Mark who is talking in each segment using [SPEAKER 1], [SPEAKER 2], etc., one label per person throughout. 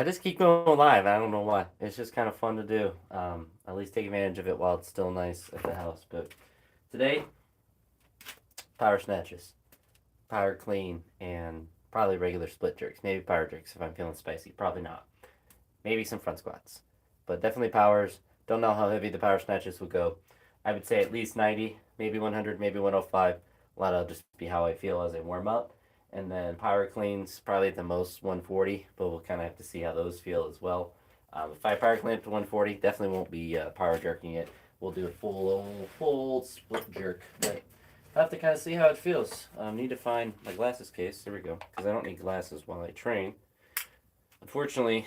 [SPEAKER 1] I just keep going live. I don't know why. It's just kind of fun to do. At least take advantage of it while it's still nice at the house. But today, power snatches, power clean, and probably regular split jerks. Maybe power jerks if I'm feeling spicy. Probably not. Maybe some front squats. But definitely powers. Don't know how heavy the power snatches would go. I would say at least 90, maybe 100, maybe 105. A lot of just be how I feel as I warm up. And then power cleans, probably at the most 140, but we'll kind of have to see how those feel as well. If I power clean up to 140, definitely won't be power jerking it. We'll do a full split jerk. But I have to kind of see how it feels. Need to find my glasses case. There we go. Because I don't need glasses while I train. Unfortunately,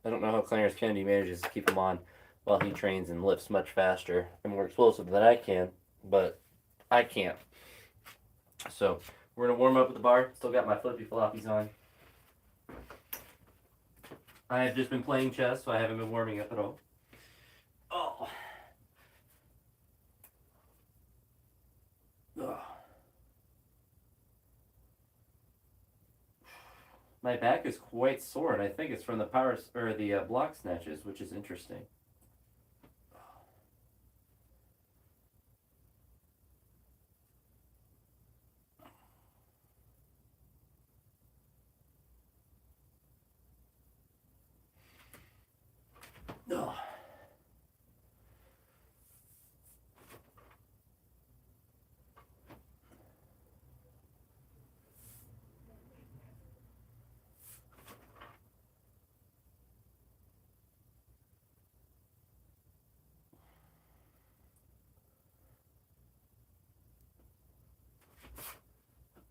[SPEAKER 1] I don't know how Clarence Kennedy manages to keep them on while he trains and lifts much faster and more explosive than I can, but I can't. So we're gonna warm up at the bar. Still got my flippy floppies on. I have just been playing chess, so I haven't been warming up at all. Oh. Oh. My back is quite sore, and I think it's from the block snatches, which is interesting. Oh.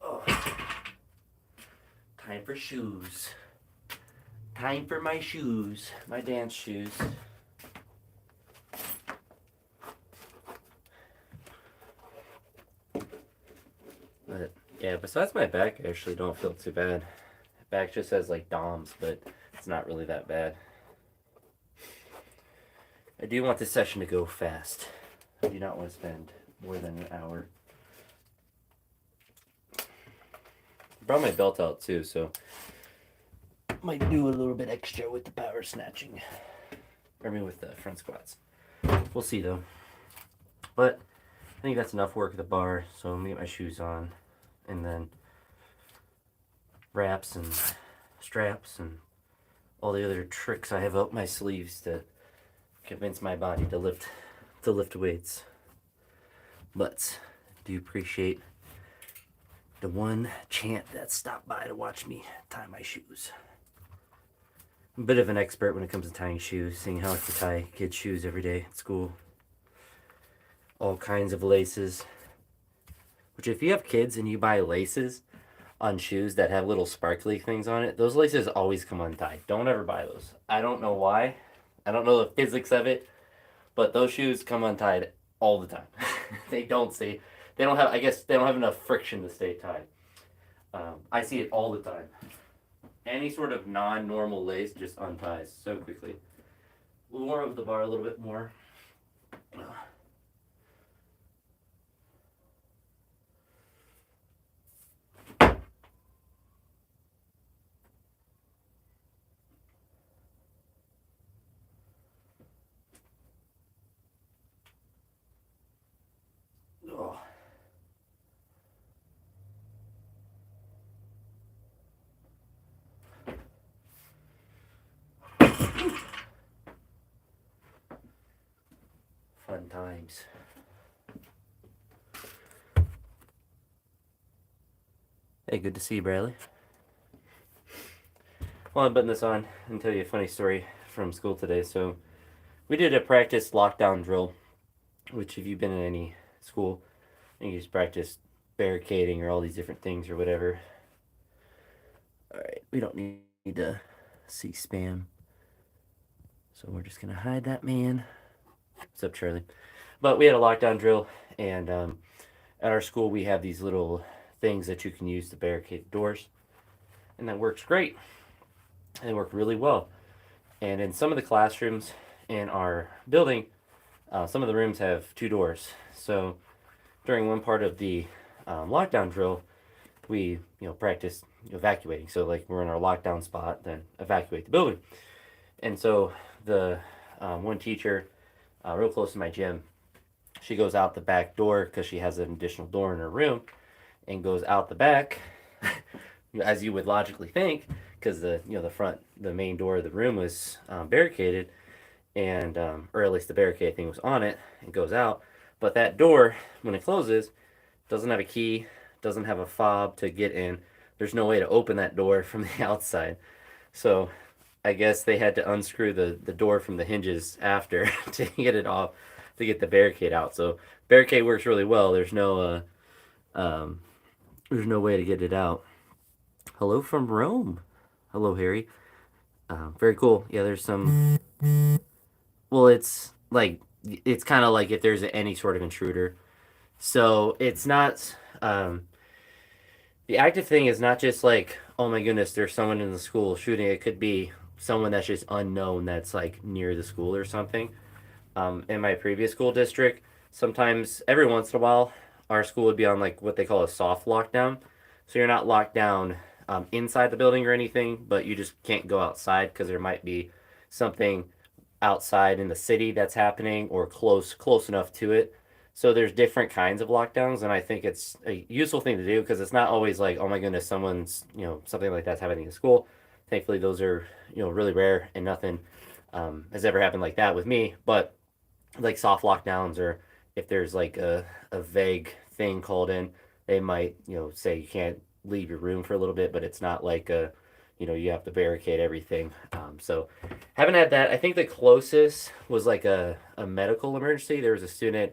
[SPEAKER 1] Oh. Time for shoes. Time for my shoes. My dance shoes. But yeah, besides my back, I actually don't feel too bad. Back just has like DOMs, but it's not really that bad. I do want this session to go fast. I do not want to spend more than an hour. Brought my belt out too, so might do a little bit extra with the power snatching. I mean with the front squats. We'll see though. But I think that's enough work at the bar, so I'm gonna get my shoes on and then wraps and straps and all the other tricks I have up my sleeves to convince my body to lift weights. But I do appreciate the one chant that stopped by to watch me tie my shoes. I'm a bit of an expert when it comes to tying shoes, seeing how I have to tie kids' shoes every day at school. All kinds of laces. Which if you have kids and you buy laces on shoes that have little sparkly things on it, those laces always come untied. Don't ever buy those. I don't know why. I don't know the physics of it, but those shoes come untied all the time. They don't have, I guess they don't have enough friction to stay tied. I see it all the time. Any sort of non-normal lace just unties so quickly. We'll warm up the bar a little bit more. Oh. Fun times. Hey, good to see you, Bradley. Well, I'm putting this on and tell you a funny story from school today. So, we did a practice lockdown drill, which if you've been in any school, you just practice barricading or all these different things or whatever. Alright, we don't need to see spam. So we're just going to hide that man. What's up, Charlie? But we had a lockdown drill, and at our school we have these little things that you can use to barricade doors. And that works great. They work really well. And in some of the classrooms in our building, some of the rooms have 2 doors. So during one part of the lockdown drill, we practice evacuating. So like we're in our lockdown spot, then evacuate the building. And so the one teacher, real close to my gym, she goes out the back door because she has an additional door in her room, and goes out the back, as you would logically think, because the front, the main door of the room was barricaded, and or at least the barricade thing was on it, and goes out. But that door, when it closes, doesn't have a key, doesn't have a fob to get in. There's no way to open that door from the outside. So I guess they had to unscrew the door from the hinges after to get it off, to get the barricade out. So barricade works really well. Um, there's no way to get it out. Hello from Rome. Hello, Harry. Very cool. Yeah, there's some. Well, it's kind of like if there's any sort of intruder. So it's not. The active thing is not just like, oh my goodness, there's someone in the school shooting. It could be someone that's just unknown that's like near the school or something. In my previous school district, sometimes every once in a while, our school would be on like what they call a soft lockdown. So you're not locked down inside the building or anything, but you just can't go outside because there might be something outside in the city that's happening or close enough to it. So there's different kinds of lockdowns, and I think it's a useful thing to do because it's not always like, oh my goodness, someone's something like that's happening in school. Thankfully, those are really rare, and nothing has ever happened like that with me. But like soft lockdowns, or if there's like a vague thing called in, they might say you can't leave your room for a little bit, but it's not like you have to barricade everything. So haven't had that. I think the closest was like a medical emergency. There was a student.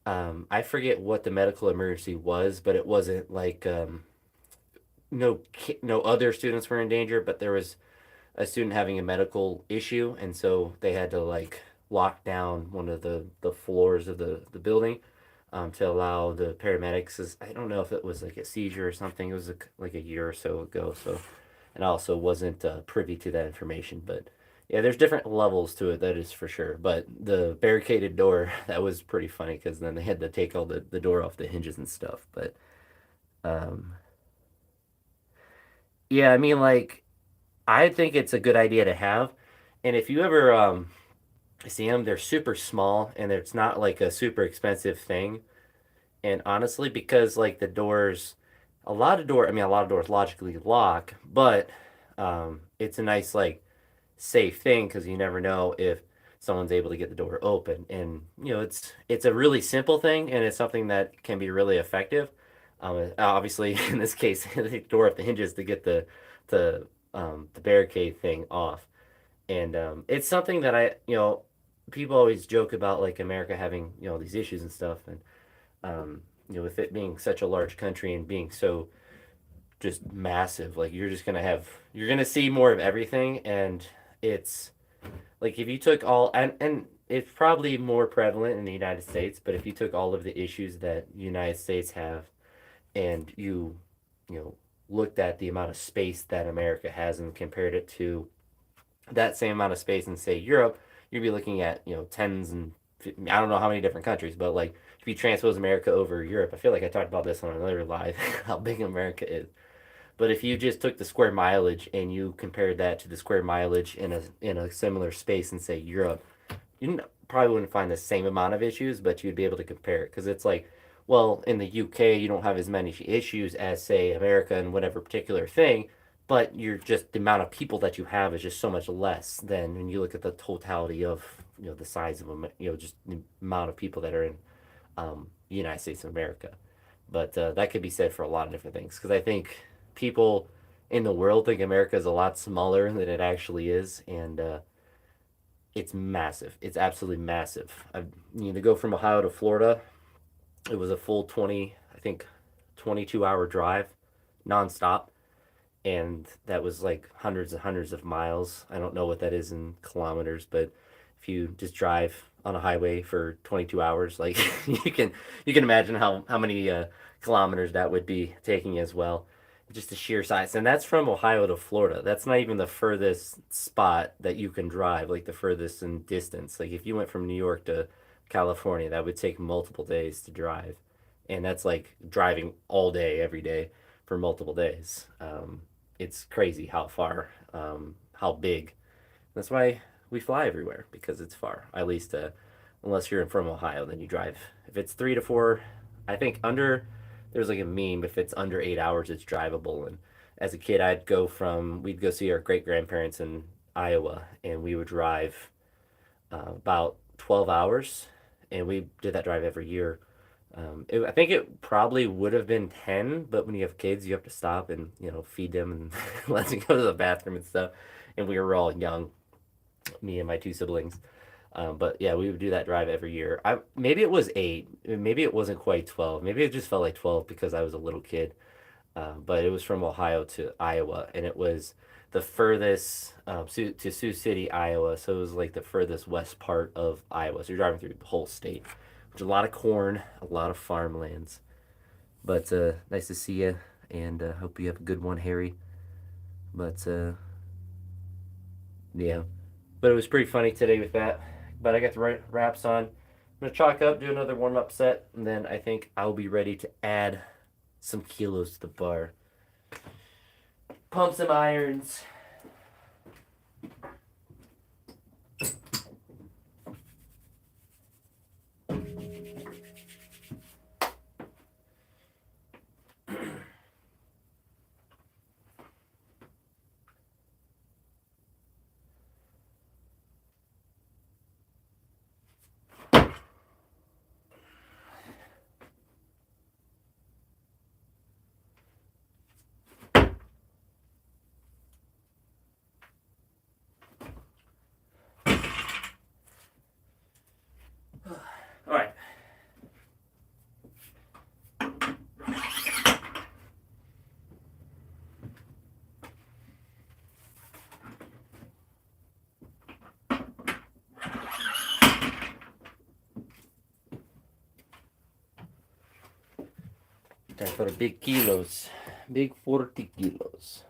[SPEAKER 1] I forget what the medical emergency was, but it wasn't like no other students were in danger, but there was a student having a medical issue, and so they had to like lock down one of the floors of the building to allow the paramedics. I don't know if it was like a seizure or something. It was like a year or so ago. So, and I also wasn't privy to that information. But yeah, there's different levels to it. That is for sure. But the barricaded door, that was pretty funny because then they had to take all the door off the hinges and stuff. But um, yeah, I mean, like I think it's a good idea to have. And if you ever see them, they're super small and it's not like a super expensive thing. And honestly, because like the doors, a lot of doors logically lock, but it's a nice like safe thing because you never know if someone's able to get the door open. And it's a really simple thing, and it's something that can be really effective. Obviously, in this case, the door off the hinges to get the barricade thing off. And it's something that people always joke about like America having these issues and stuff, and with it being such a large country and being so just massive, like you're gonna see more of everything, and it's like if you took all and it's probably more prevalent in the United States, but if you took all of the issues that the United States have and you know looked at the amount of space that America has and compared it to that same amount of space in say Europe, you'd be looking at tens and I don't know how many different countries, but like if you transpose America over Europe, I feel like I talked about this on another live how big America is. But if you just took the square mileage and you compared that to the square mileage in a similar space in say Europe, probably wouldn't find the same amount of issues, but you'd be able to compare it because it's like, well, in the UK you don't have as many issues as say America in whatever particular thing, but you're just the amount of people that you have is just so much less than when you look at the totality of the size of them, just the amount of people that are in the United States of America. But that could be said for a lot of different things because I think people in the world think America is a lot smaller than it actually is, and it's massive. It's absolutely massive. To go from Ohio to Florida, it was a full 20, I think, 22-hour drive, nonstop, and that was like hundreds and hundreds of miles. I don't know what that is in kilometers, but if you just drive on a highway for 22 hours, like you can imagine how many kilometers that would be taking as well. Just the sheer size, and that's from Ohio to Florida. That's not even the furthest spot that you can drive, like the furthest in distance. Like if you went from New York to California, that would take multiple days to drive, and that's like driving all day every day for multiple days. It's crazy how far, how big. That's why we fly everywhere because it's far. At least, unless you're from Ohio, then you drive. If it's 3 to 4, I think under. There's like a meme. If it's under 8 hours, it's drivable. And as a kid, we'd go see our great grandparents in Iowa, and we would drive about 12 hours, and we did that drive every year. I think it probably would have been 10, but when you have kids, you have to stop and feed them and let them go to the bathroom and stuff. And we were all young, me and my two siblings. But yeah, we would do that drive every year. Maybe it was 8, maybe it wasn't quite 12. Maybe it just felt like 12 because I was a little kid. But it was from Ohio to Iowa, and it was the furthest to Sioux City, Iowa. So it was like the furthest west part of Iowa. So you're driving through the whole state, which is a lot of corn, a lot of farmlands. But nice to see you, and hope you have a good one, Harry. But yeah, but it was pretty funny today with that. But I got the right wraps on. I'm gonna chalk up, do another warm up set, and then I think I'll be ready to add some kilos to the bar. Pump some irons. All right. Time for the big kilos. Big 40 kilos.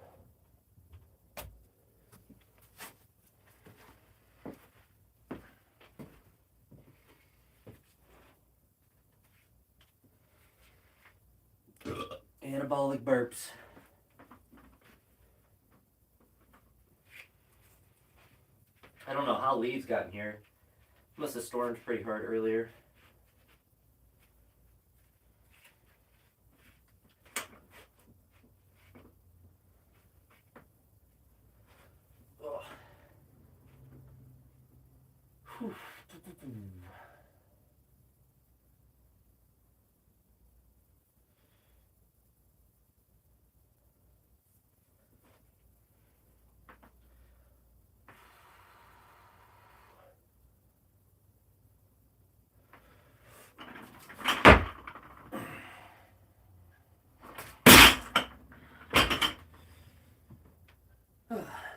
[SPEAKER 1] Anabolic burps. I don't know how Lee's gotten here. Must have stormed pretty hard earlier. Oh.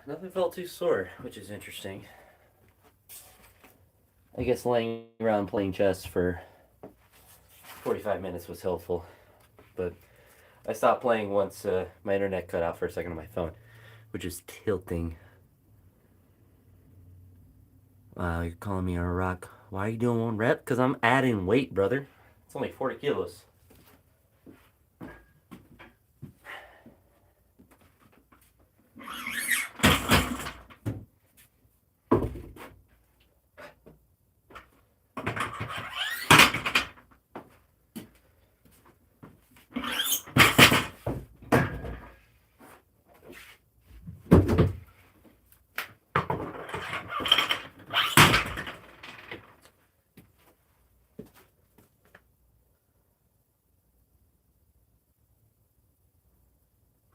[SPEAKER 1] Nothing felt too sore, which is interesting. I guess laying around playing chess for 45 minutes was helpful. But I stopped playing once my internet cut out for a second on my phone, which is tilting. Wow, you're calling me a rock. Why are you doing 1 rep? Because I'm adding weight, brother. It's only 40 kilos.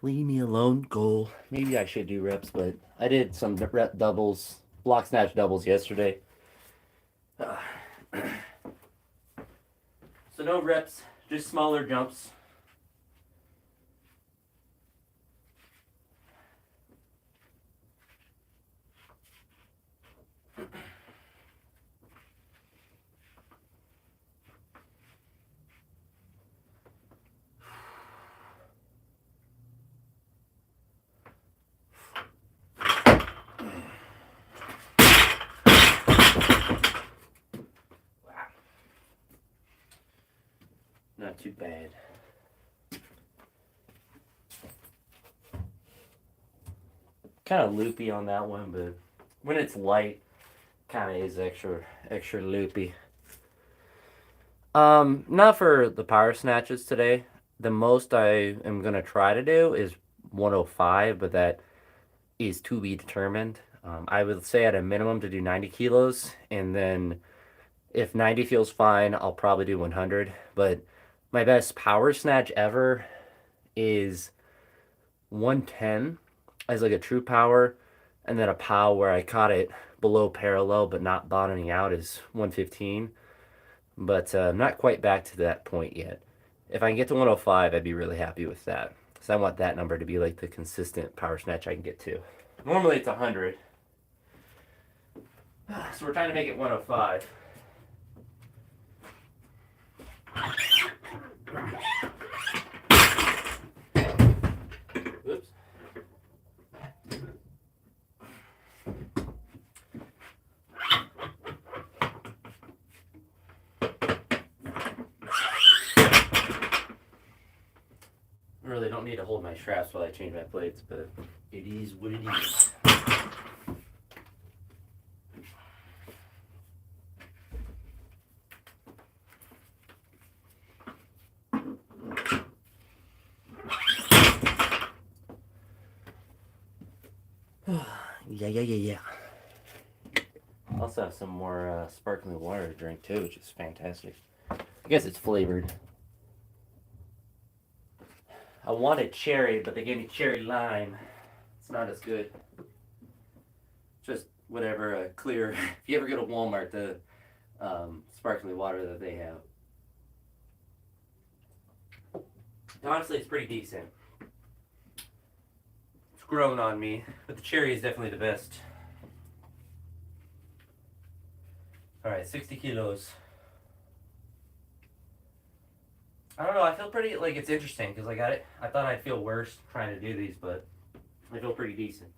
[SPEAKER 1] Leave me alone, goal. Maybe I should do reps, but I did some rep doubles, block snatch doubles yesterday. So no reps, just smaller jumps. Not too bad. kind of loopy on that one, but when it's light, kind of is extra loopy. Not for the power snatches today. The most I am gonna try to do is 105, but that is to be determined. I would say at a minimum to do 90 kilos, and then if 90 feels fine, I'll probably do 100. But my best power snatch ever is 110 as like a true power, and then a pow where I caught it below parallel but not bottoming out is 115. But I'm not quite back to that point yet. If I can get to 105, I'd be really happy with that. Because I want that number to be like the consistent power snatch I can get to. Normally it's 100. So we're trying to make it 105. Oops. I really don't need to hold my straps while I change my plates, but it is what it is. Yeah. Also have some more sparkling water to drink too, which is fantastic. I guess it's flavored. I wanted cherry, but they gave me cherry lime. It's not as good. Just whatever clear. If you ever go to Walmart, the sparkling water that they have. Honestly, it's pretty decent. It's grown on me, but the cherry is definitely the best. Alright, 60 kilos. I don't know, I feel pretty, like, it's interesting, because I thought I'd feel worse trying to do these, but I feel pretty decent.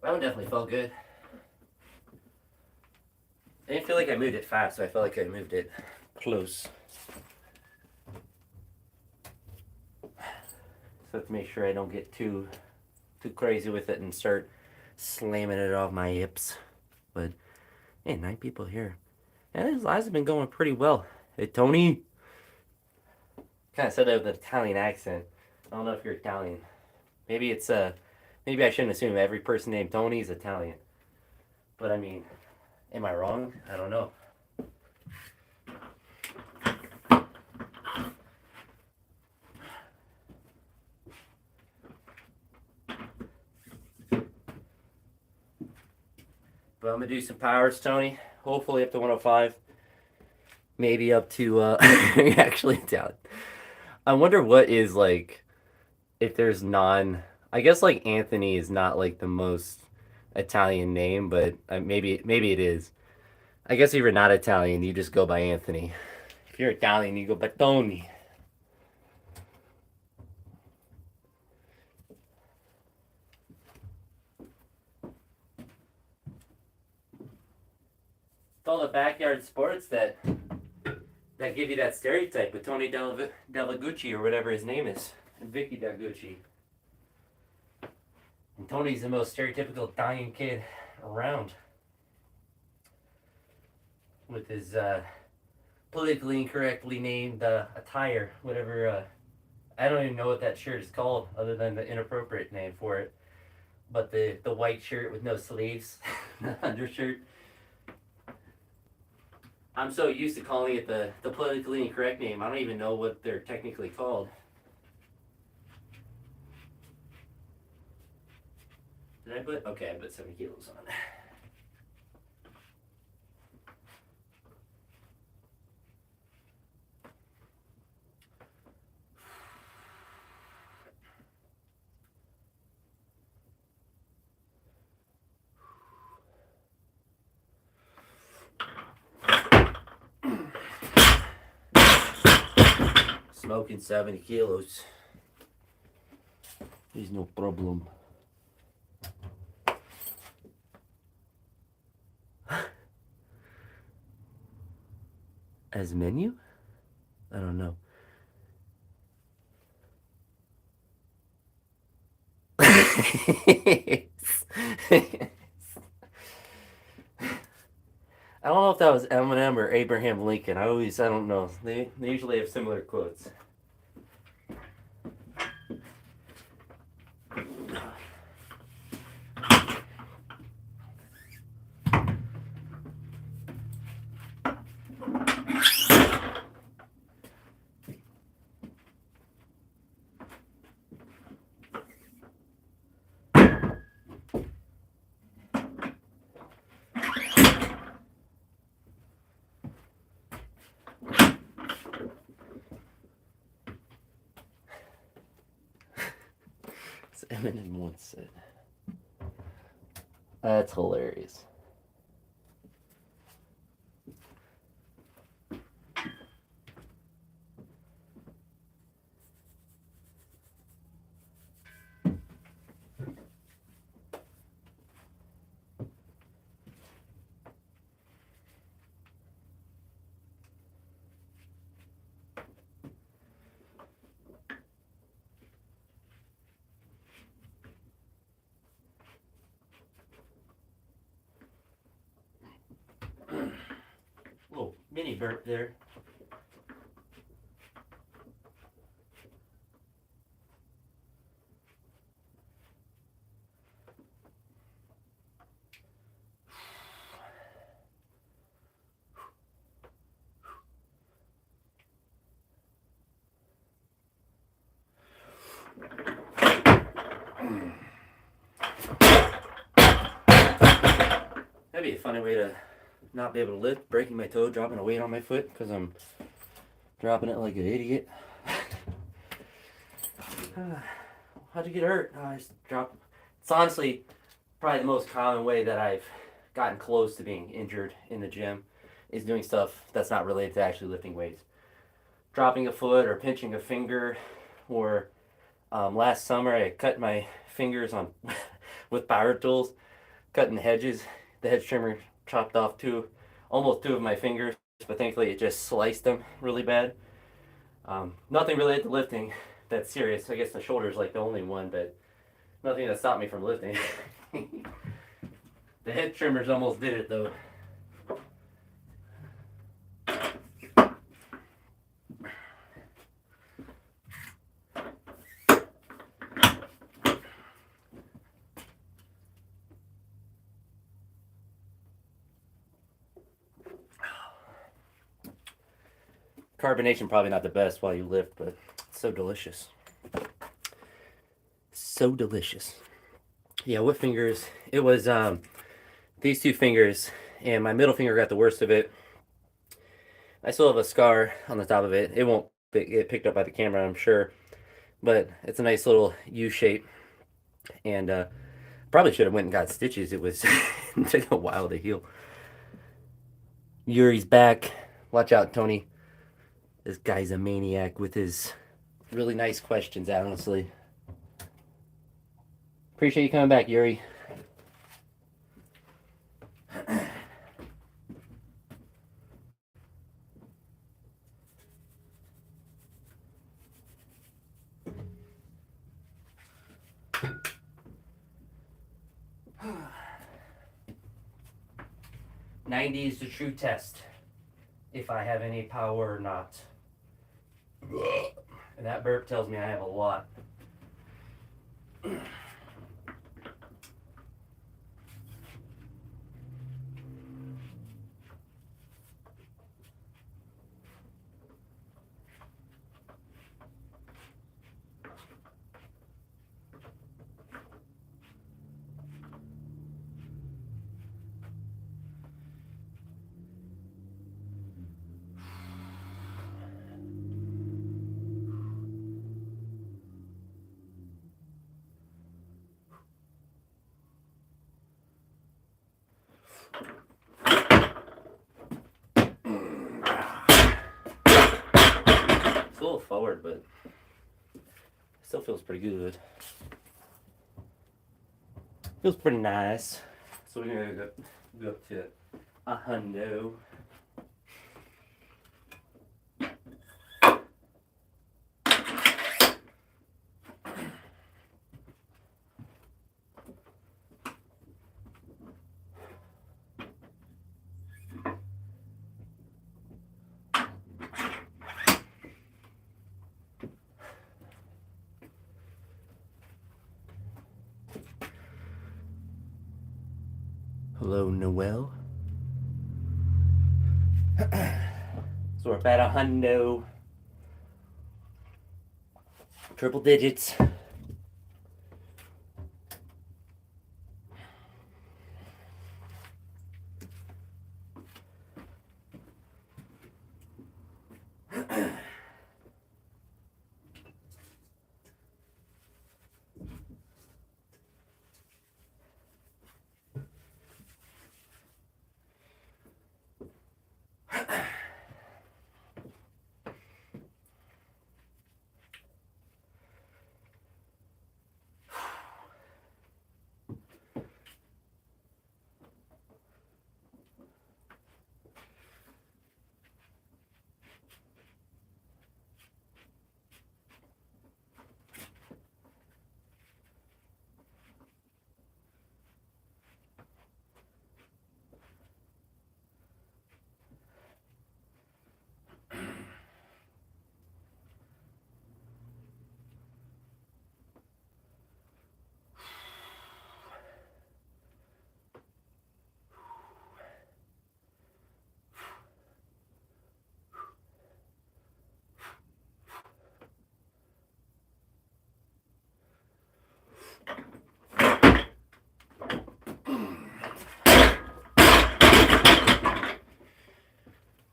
[SPEAKER 1] That one definitely felt good. I didn't feel like I moved it fast, so I felt like I moved it close. So to make sure I don't get too crazy with it and start slamming it off my hips. But hey, 9 people here. And his lives have been going pretty well. Hey Tony. Kind of said that with an Italian accent. I don't know if you're Italian. Maybe it's maybe I shouldn't assume every person named Tony is Italian. But I mean, am I wrong? I don't know. But I'm gonna do some powers, Tony. Hopefully up to 105. Maybe up to actually Italian. I wonder what is like if there's I guess like Anthony is not like the most Italian name, but maybe it is. I guess if you're not Italian, you just go by Anthony. If you're Italian, you go by Tony. It's all the backyard sports that give you that stereotype with Tony Delagucci or whatever his name is, and Vicky Delagucci. And Tony's the most stereotypical Italian kid around. With his politically incorrectly named attire, whatever. I don't even know what that shirt is called other than the inappropriate name for it. But the white shirt with no sleeves, the undershirt. I'm so used to calling it the politically incorrect name, I don't even know what they're technically called. Did I put? Okay, I put 7 kilos on. smoking 70 kilos. There's no problem. As menu? I don't know. I don't know if that was Eminem or Abraham Lincoln. I don't know. They usually have similar quotes. As Eminem once said. That's hilarious. Little mini burp there. That'd be a funny way to not be able to lift, breaking my toe, dropping a weight on my foot because I'm dropping it like an idiot. How'd you get hurt? I just dropped. It's honestly probably the most common way that I've gotten close to being injured in the gym is doing stuff that's not related to actually lifting weights. Dropping a foot or pinching a finger, or last summer I cut my fingers on with power tools, cutting hedges. The hedge trimmer chopped off almost two of my fingers, but thankfully it just sliced them really bad. Nothing related to lifting that's serious. I guess the shoulder's like the only one, but nothing that stopped me from lifting. The hedge trimmers almost did it though. Carbonation probably not the best while you lift, but it's so delicious. So delicious. Yeah, what fingers? It was these two fingers, and my middle finger got the worst of it. I still have a scar on the top of it. It won't get picked up by the camera, I'm sure, but it's a nice little U shape. And probably should have went and got stitches. It was it took a while to heal. Yuri's back. Watch out, Tony. This guy's a maniac with his really nice questions, honestly. Appreciate you coming back, Yuri. '90 is the true test. If I have any power or not. And that burp tells me I have a lot. forward, but it still feels pretty good. Feels pretty nice. So we're gonna go up to a hundo. Hello, Noel. So we're at a hundo. Triple digits.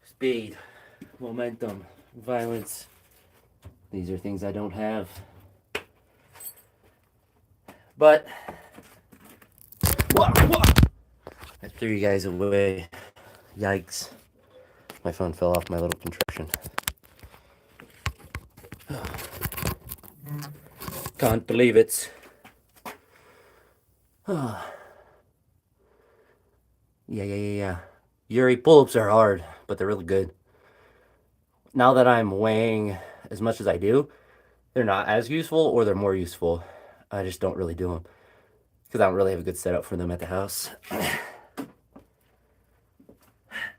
[SPEAKER 1] Speed, momentum, violence. These are things I don't have. But I threw you guys away. Yikes. My phone fell off my little contraption. Can't believe it. Yeah. Yuri pull-ups are hard, but they're really good. Now that I'm weighing as much as I do, they're not as useful or they're more useful. I just don't really do them because I don't really have a good setup for them at the house.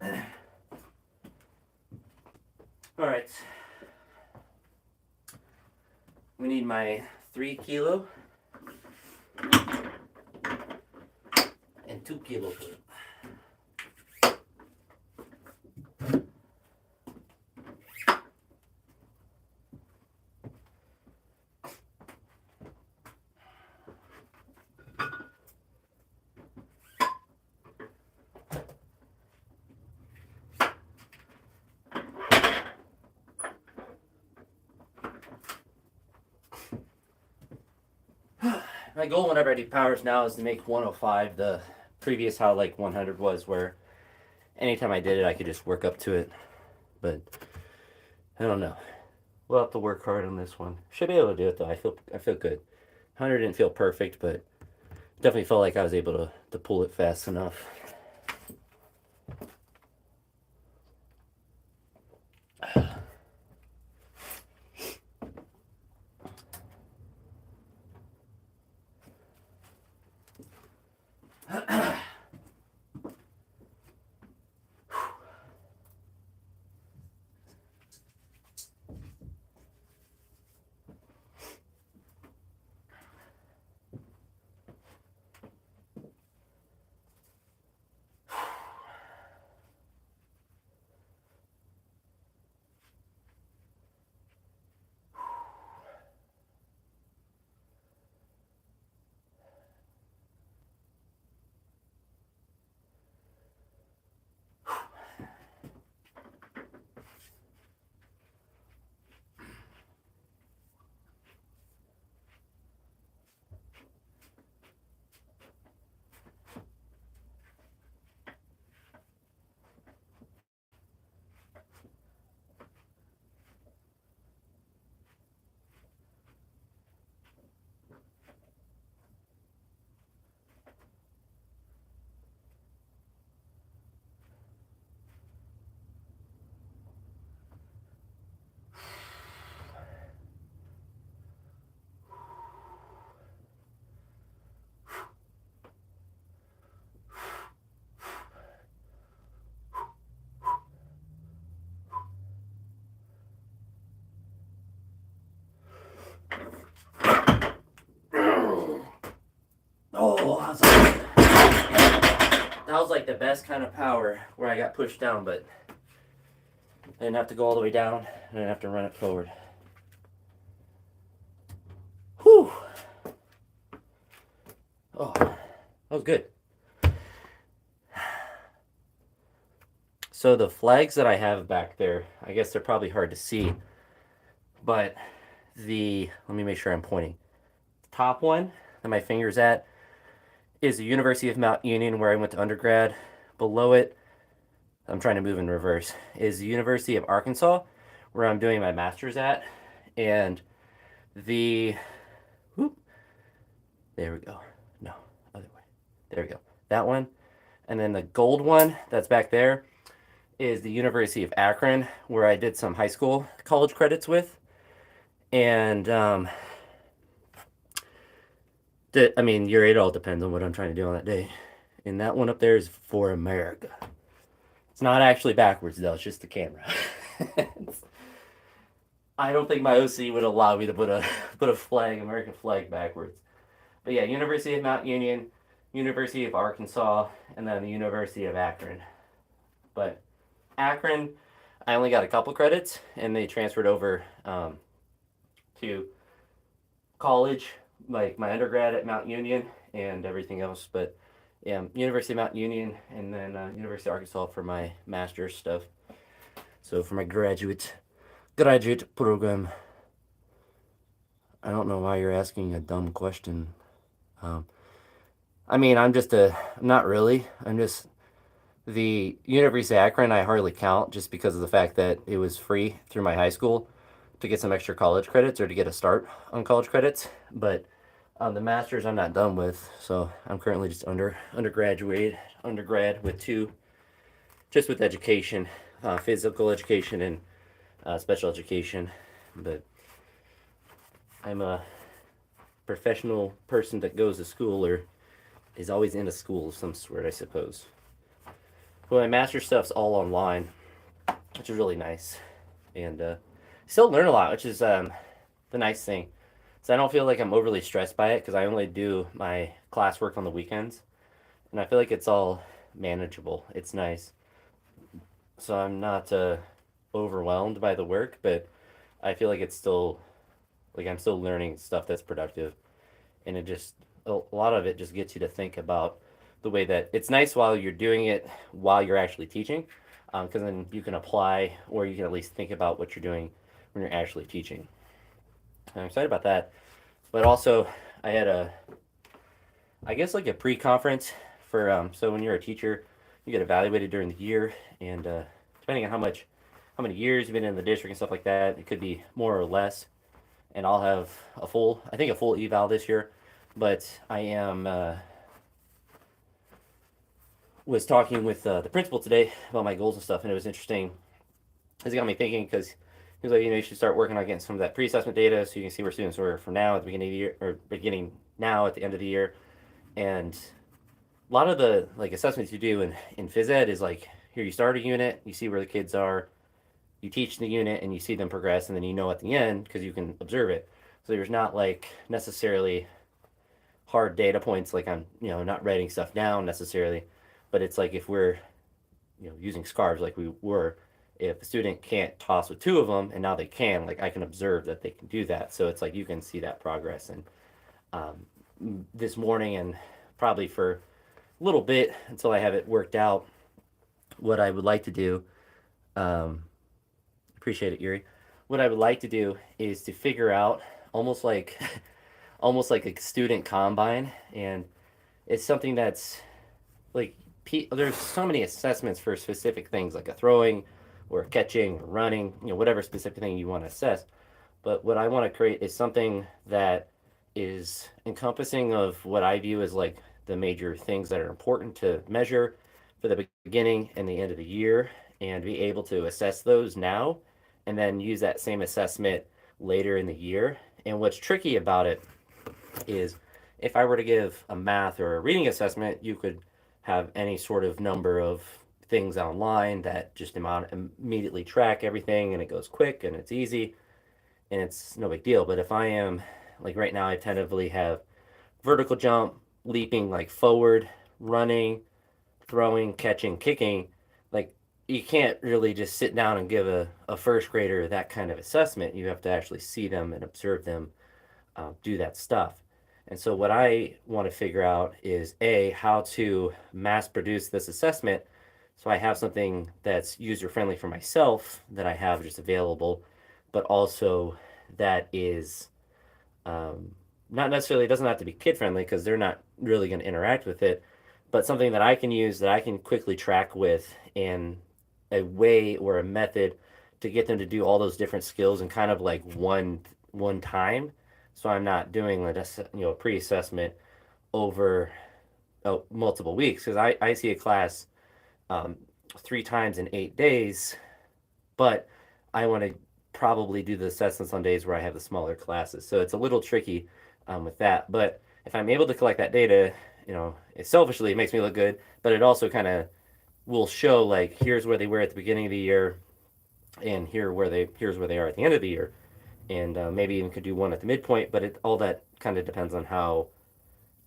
[SPEAKER 1] All right. We need my 3 kilo and 2 kilo for it. My goal whenever I do powers now is to make 105 the previous how like 100 was, where anytime I did it I could just work up to it. But I don't know. We'll have to work hard on this one. Should be able to do it though. I feel good. 100 didn't feel perfect, but definitely felt like I was able to pull it fast enough. kind of power where I got pushed down, but I didn't have to go all the way down. I didn't have to run it forward. Whew. Oh, that was good. So the flags that I have back there, I guess they're probably hard to see, but let me make sure I'm pointing. The top one that my finger's at is the University of Mount Union, where I went to undergrad. Below it, I'm trying to move in reverse, is the University of Arkansas, where I'm doing my master's at. And whoop, there we go. No, other way. There we go. That one. And then the gold one that's back there is the University of Akron, where I did some high school college credits with. And it all depends on what I'm trying to do on that day. And that one up there is for America. It's not actually backwards though, it's just the camera. I don't think my OC would allow me to put a flag, American flag, backwards. But yeah, University of Mount Union, University of Arkansas, and then the University of Akron. But Akron, I only got a couple credits, and they transferred over to college, like my undergrad at Mount Union and everything else. But yeah, University of Mount Union, and then University of Arkansas for my master's stuff. So for my graduate program. I don't know why you're asking a dumb question. I'm not really. I'm just, the University of Akron, I hardly count just because of the fact that it was free through my high school to get some extra college credits or to get a start on college credits. But the master's I'm not done with, so I'm currently just undergrad with two, just with education, physical education and special education. But I'm a professional person that goes to school or is always in a school of some sort, I suppose. Well, my master stuff's all online, which is really nice, and still learn a lot, which is the nice thing. So I don't feel like I'm overly stressed by it because I only do my classwork on the weekends, and I feel like it's all manageable. It's nice, so I'm not overwhelmed by the work, but I feel like it's still, like, I'm still learning stuff that's productive, and a lot of it just gets you to think about the way that it's nice while you're doing it while you're actually teaching, because then you can apply, or you can at least think about what you're doing when you're actually teaching. I'm excited about that. But also, I had I guess like a pre-conference for, so when you're a teacher, you get evaluated during the year, and depending on how many years you've been in the district and stuff like that, it could be more or less. And I'll have a full eval this year, but I was talking with the principal today about my goals and stuff, and it was interesting. It got me thinking, because he was like, you should start working on getting some of that pre-assessment data so you can see where students were from now at the beginning of the year, or beginning now at the end of the year. And a lot of the assessments you do in phys ed is like, here you start a unit, you see where the kids are, you teach the unit, and you see them progress, and then at the end, because you can observe it. So there's not necessarily hard data points, like I'm not writing stuff down necessarily, but it's like if we're using scarves like we were, if a student can't toss with two of them and now they can, like, I can observe that they can do that. So it's like you can see that progress. And this morning, and probably for a little bit until I have it worked out, what I would like to do, appreciate it, Yuri. What I would like to do is to figure out almost like a student combine, and it's something that's like, there's so many assessments for specific things, like a throwing or catching or running, whatever specific thing you want to assess. But what I want to create is something that is encompassing of what I view as like the major things that are important to measure for the beginning and the end of the year, and be able to assess those now and then use that same assessment later in the year. And what's tricky about it is, if I were to give a math or a reading assessment, you could have any sort of number of things online that just immediately track everything, and it goes quick and it's easy and it's no big deal. But if I am, like right now, I tentatively have vertical jump, leaping like forward, running, throwing, catching, kicking, like you can't really just sit down and give a first grader that kind of assessment. You have to actually see them and observe them do that stuff. And so, what I want to figure out is A, how to mass produce this assessment so I have something that's user friendly for myself that I have just available, but also that is um, not necessarily, it doesn't have to be kid friendly because they're not really going to interact with it, but something that I can use that I can quickly track with and a way or a method to get them to do all those different skills in kind of like one time. So I'm not doing a pre-assessment over multiple weeks because I see a class um, 3 times in 8 days, but I want to probably do the assessments on days where I have the smaller classes. So it's a little tricky with that. But if I'm able to collect that data, selfishly it makes me look good, but it also kind of will show like here's where they were at the beginning of the year, and here's where they are at the end of the year, and maybe even could do one at the midpoint. But all that kind of depends on how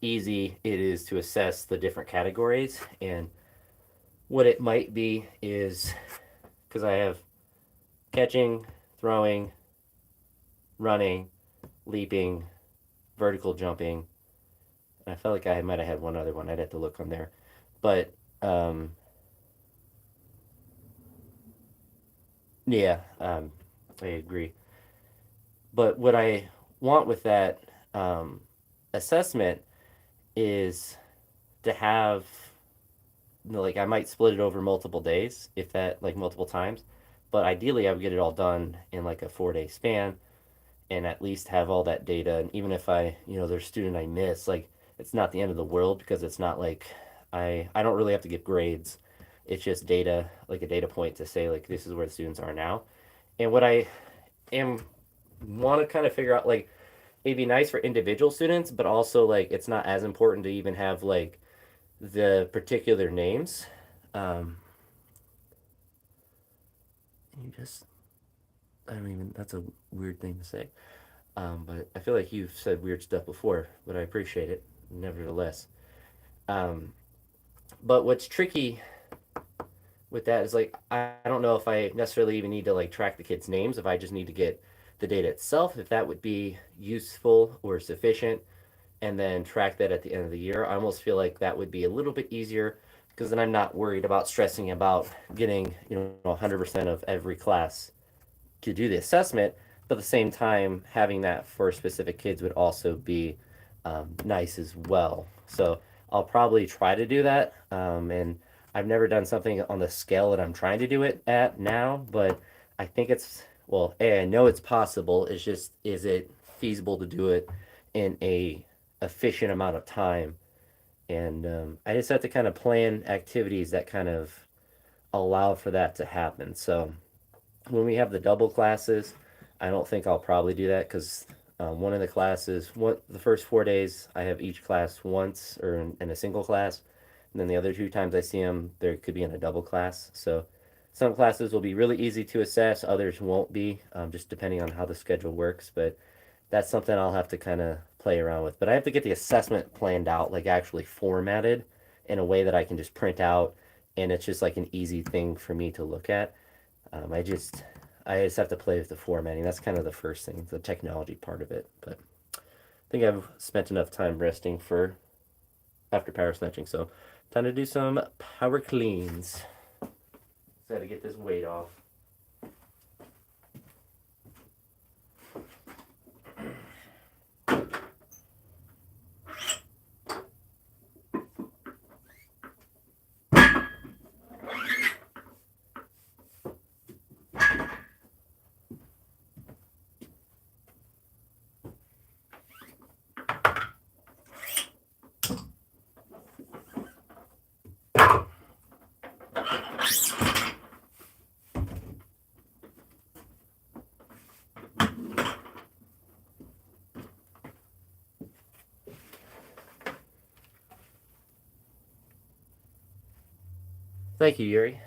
[SPEAKER 1] easy it is to assess the different categories. And what it might be is because I have catching, throwing, running, leaping, vertical jumping. I felt like I might have had one other one. I'd have to look on there. But yeah, I agree. But what I want with that assessment is to have, like, I might split it over multiple days, if that, like, multiple times. But ideally, I would get it all done in like a 4 day span and at least have all that data. And even if there's a student I miss, like, it's not the end of the world because it's not like I don't really have to give grades. It's just data, like a data point to say, like, this is where the students are now. And what I am want to kind of figure out, like, it'd be nice for individual students, but also, like, it's not as important to even have, like, the particular names. Um, you just, I don't even, that's a weird thing to say. But I feel like you've said weird stuff before, but I appreciate it nevertheless. Um, but what's tricky with that is, like, I don't know if I necessarily even need to like track the kids' names, if I just need to get the data itself, if that would be useful or sufficient, and then track that at the end of the year. I almost feel like that would be a little bit easier because then I'm not worried about stressing about getting 100% of every class to do the assessment, but at the same time, having that for specific kids would also be nice as well. So I'll probably try to do that. And I've never done something on the scale that I'm trying to do it at now, but I think well, I know it's possible. It's just, is it feasible to do it in a efficient amount of time? And I just have to kind of plan activities that kind of allow for that to happen. So when we have the double classes, I don't think I'll probably do that because one of the classes, the first 4 days, I have each class once or in a single class, and then the other 2 times I see them, there could be in a double class. So some classes will be really easy to assess, others won't be, just depending on how the schedule works. But that's something I'll have to kind of play around with. But I have to get the assessment planned out, like actually formatted in a way that I can just print out, and it's just like an easy thing for me to look at. I just have to play with the formatting. That's kind of the first thing, the technology part of it. But I think I've spent enough time resting for after power snatching. So time to do some power cleans. So I had to get this weight off. Thank you, Yuri.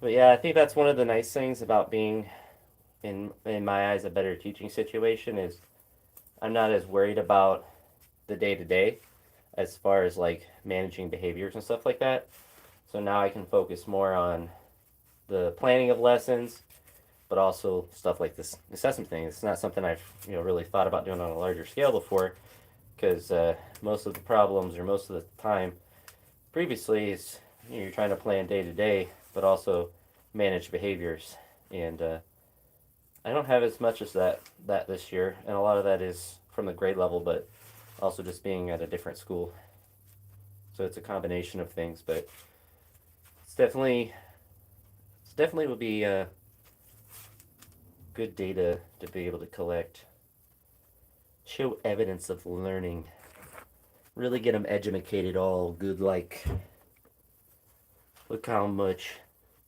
[SPEAKER 1] But yeah, I think that's one of the nice things about being, in my eyes, a better teaching situation is I'm not as worried about the day to day. as far as like managing behaviors and stuff like that. So now I can focus more on the planning of lessons, but also stuff like this assessment thing. It's not something I've really thought about doing on a larger scale before, because most of the problems or most of the time previously is you're trying to plan day to day, but also manage behaviors, and I don't have as much as that this year, and a lot of that is from the grade level, but also just being at a different school. So it's a combination of things, but it's definitely would be good data to be able to collect, show evidence of learning, really get them educated all good. Like, look how much,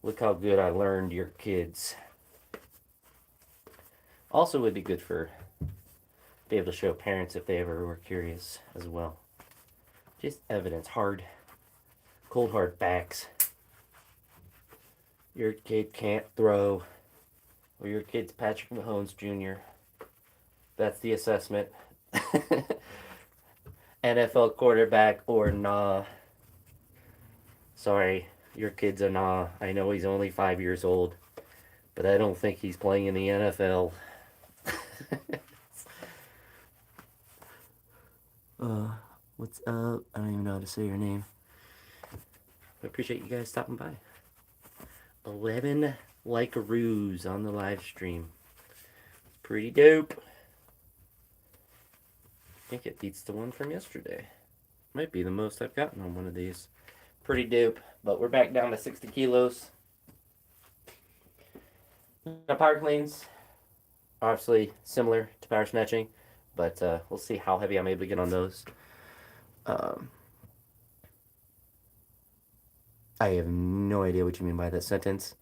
[SPEAKER 1] look how good I learned your kids. Also, would be good for be able to show parents if they ever were curious as well. Just evidence, cold hard facts. Your kid can't throw, or your kid's Patrick Mahomes Jr. That's the assessment. NFL quarterback or nah. Sorry, your kid's a nah. I know he's only 5 years old, but I don't think he's playing in the NFL. uh, what's up? I don't even know how to say your name. I appreciate you guys stopping by. 11 like-a-roos on the live stream. Pretty dope. I think it beats the one from yesterday. Might be the most I've gotten on one of these. Pretty dope. But we're back down to 60 kilos. Now, power cleans, obviously similar to power snatching, but we'll see how heavy I'm able to get on those. I have no idea what you mean by that sentence.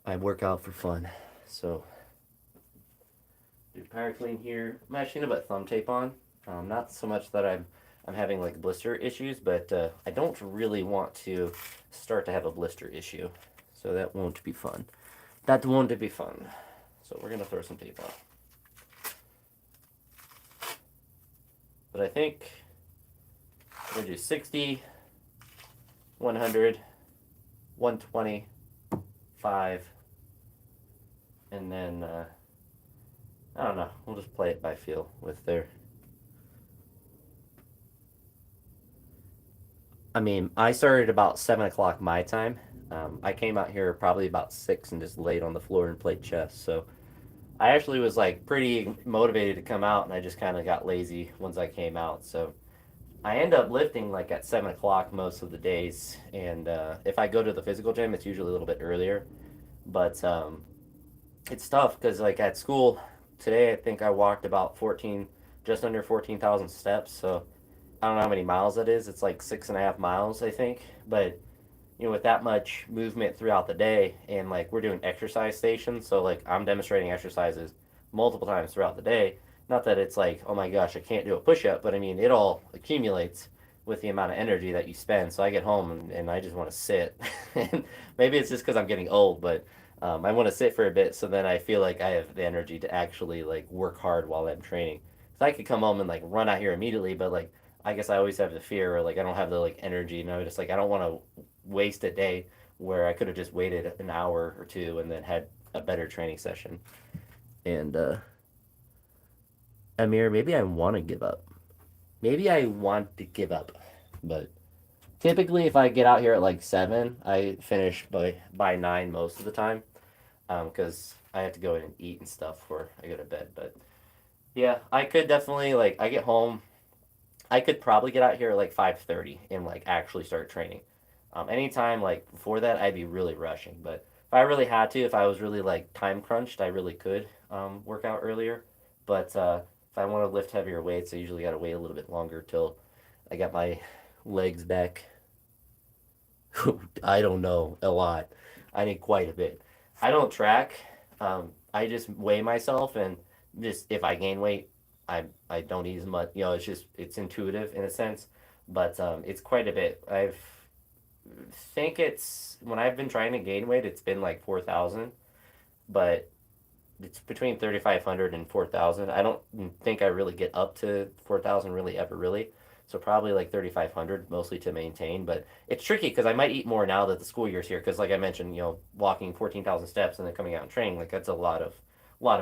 [SPEAKER 1] I work out for fun, so do power clean here. I'm actually gonna put thumb tape on. Not so much that I'm having like blister issues, but I don't really want to start to have a blister issue, so that won't be fun. That won't be fun. So we're gonna throw some tape on. But I think we're gonna do 60, 100, 120, 5, and then I don't know. We'll just play it by feel with their. I mean, I started about 7 o'clock my time. I came out here probably about 6 and just laid on the floor and played chess. So I actually was like pretty motivated to come out, and I just kind of got lazy once I came out. So I end up lifting like at 7 o'clock most of the days, and if I go to the physical gym, it's usually a little bit earlier. But it's tough because like at school today, I think I walked about 14, just under 14,000 steps. So I don't know how many miles that is. It's like 6.5 miles, I think. But with that much movement throughout the day, and like we're doing exercise stations, so like I'm demonstrating exercises multiple times throughout the day. Not that it's like, oh my gosh, I can't do a push up, but I mean, it all accumulates with the amount of energy that you spend. So I get home and I just want to sit. And maybe it's just because I'm getting old, but I want to sit for a bit so then I feel like I have the energy to actually like work hard while I'm training. So I could come home and like run out here immediately, but like I guess I always have the fear, or like I don't have the like energy, and I just like I don't want to waste a day where I could have just waited an hour or two and then had a better training session. And Amir, maybe I want to give up. Maybe I want to give up, but typically if I get out here at like 7, I finish by 9 most of the time, because I have to go in and eat and stuff before I go to bed. But yeah, I could definitely like I get home. I could probably get out here at like 5:30 and like actually start training. Anytime like before that, I'd be really rushing. But if I really had to, if I was really like time crunched, I really could work out earlier. But if I want to lift heavier weights, I usually got to wait a little bit longer till I got my legs back. I don't know, a lot. I need quite a bit. I don't track. I just weigh myself, and just if I gain weight, I don't eat as much. It's just it's intuitive in a sense, but it's quite a bit. I've think it's when I've been trying to gain weight, it's been like 4,000, but it's between 3,500 and 4,000. I don't think I really get up to 4,000 really ever really. So probably like 3,500 mostly to maintain. But it's tricky because I might eat more now that the school year's here. Because like I mentioned, walking 14,000 steps and then coming out and training, like that's a lot of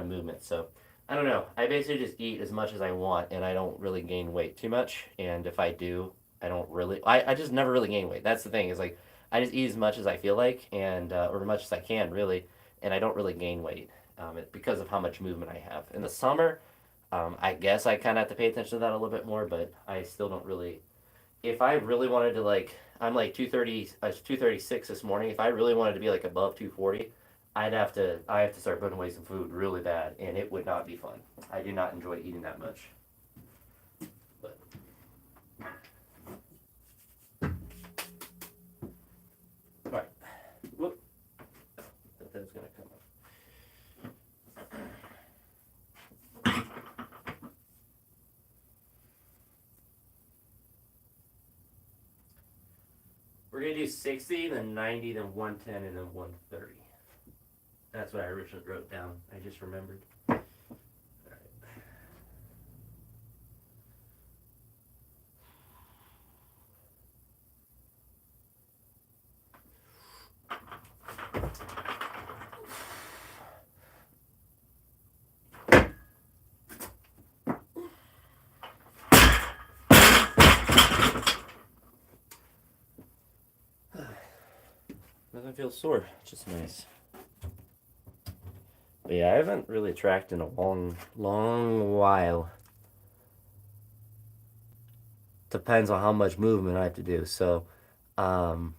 [SPEAKER 1] movement. So I don't know. I basically just eat as much as I want, and I don't really gain weight too much. And if I do, I don't really. I just never really gain weight. That's the thing is like I just eat as much as I feel like, and or as much as I can really, and I don't really gain weight because of how much movement I have. In the summer, I guess I kind of have to pay attention to that a little bit more, but I still don't really. If I really wanted to like, I'm like 230, I was 236 this morning. If I really wanted to be like above 240, I have to start putting away some food really bad, and it would not be fun. I do not enjoy eating that much. But all right, whoop, that was gonna come up. We're gonna do 60, then 90, then 110, and then 130. That's what I originally wrote down. I just remembered. All right. Doesn't feel sore, which is nice. But yeah, I haven't really tracked in a long, long while. Depends on how much movement I have to do. So, um,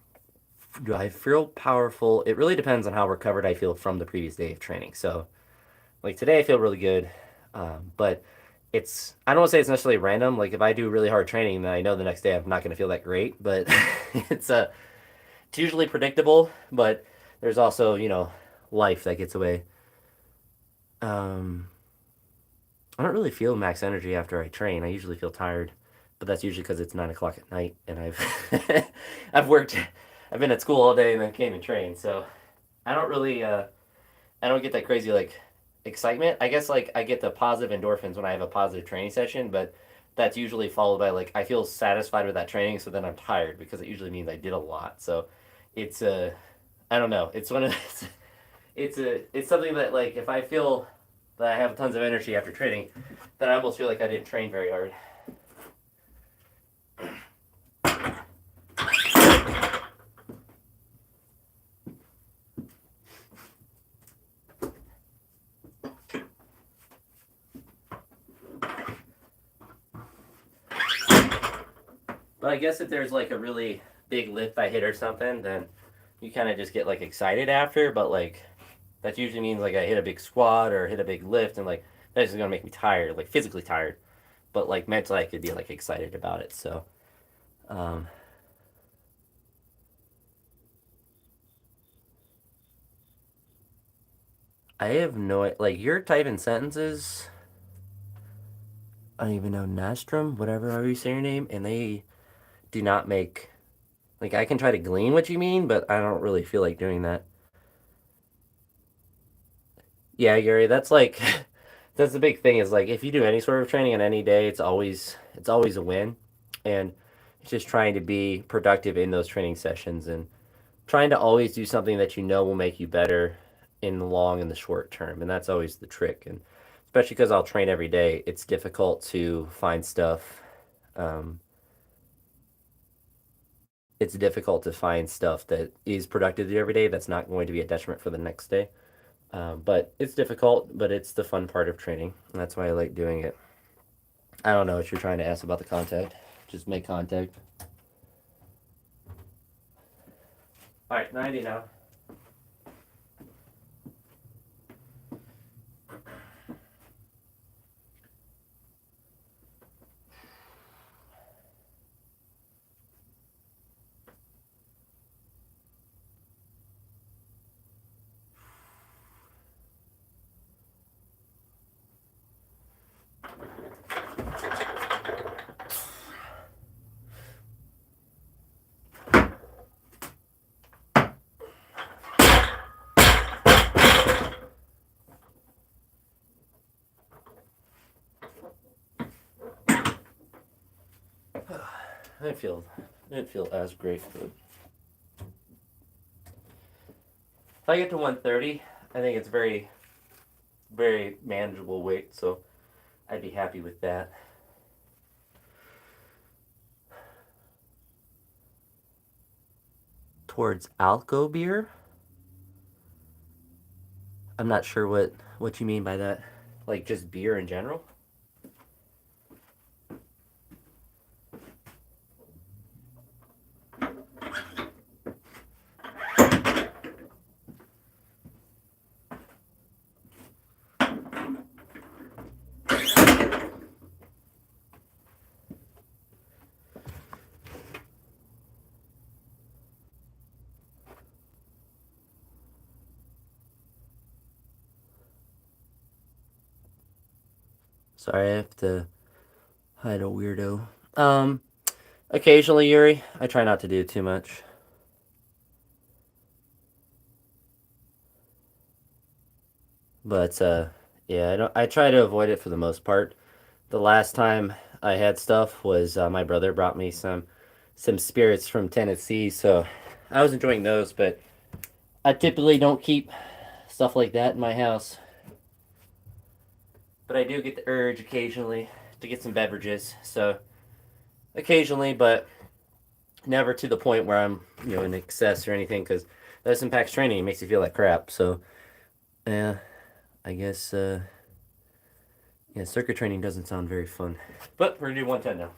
[SPEAKER 1] do I feel powerful? It really depends on how recovered I feel from the previous day of training. So, like today, I feel really good, but I don't want to say it's necessarily random. Like if I do really hard training, then I know the next day I'm not going to feel that great. But it's usually predictable. But there's also life that gets away. Um, I don't really feel max energy after I train. I usually feel tired, but that's usually because it's 9 o'clock at night and I've worked, I've been at school all day and then came and trained. So I don't really, I don't get that crazy like excitement. I guess like I get the positive endorphins when I have a positive training session, but that's usually followed by like I feel satisfied with that training, so then I'm tired because it usually means I did a lot. So it's I don't know. It's one of it's something that like if I feel that I have tons of energy after training, then I almost feel like I didn't train very hard. But I guess if there's like a really big lift I hit or something, then you kind of just get like excited after. But like that usually means like I hit a big squat or hit a big lift, and like that's just gonna make me tired, like physically tired. But like mentally, I could be like excited about it. So um, I have no like you're typing sentences. I don't even know Nastrom, whatever how you say your name, and they do not make like I can try to glean what you mean, but I don't really feel like doing that. Yeah, Gary, that's like that's the big thing is like if you do any sort of training on any day, it's always a win. And it's just trying to be productive in those training sessions and trying to always do something that you know will make you better in the long and the short term. And that's always the trick. And especially because I'll train every day, it's difficult to find stuff. Um, it's difficult to find stuff that is productive to do every day that's not going to be a detriment for the next day. But it's difficult, but it's the fun part of training. And that's why I like doing it. I don't know what you're trying to ask about the contact. Just make contact. All right, 90 now. I didn't feel as great, but if I get to 130, I think it's very manageable weight, so I'd be happy with that. Towards Alco beer? I'm not sure what you mean by that. Like just beer in general? Sorry, I have to hide a weirdo. Occasionally, Yuri. I try not to do too much. But yeah, I try to avoid it for the most part. The last time I had stuff was my brother brought me some spirits from Tennessee, so I was enjoying those, but I typically don't keep stuff like that in my house. But I do get the urge occasionally to get some beverages, so occasionally, but never to the point where I'm, in excess or anything, because that impacts training. It makes you feel like crap. So, yeah, I guess, yeah, circuit training doesn't sound very fun. But we're gonna do 110 now.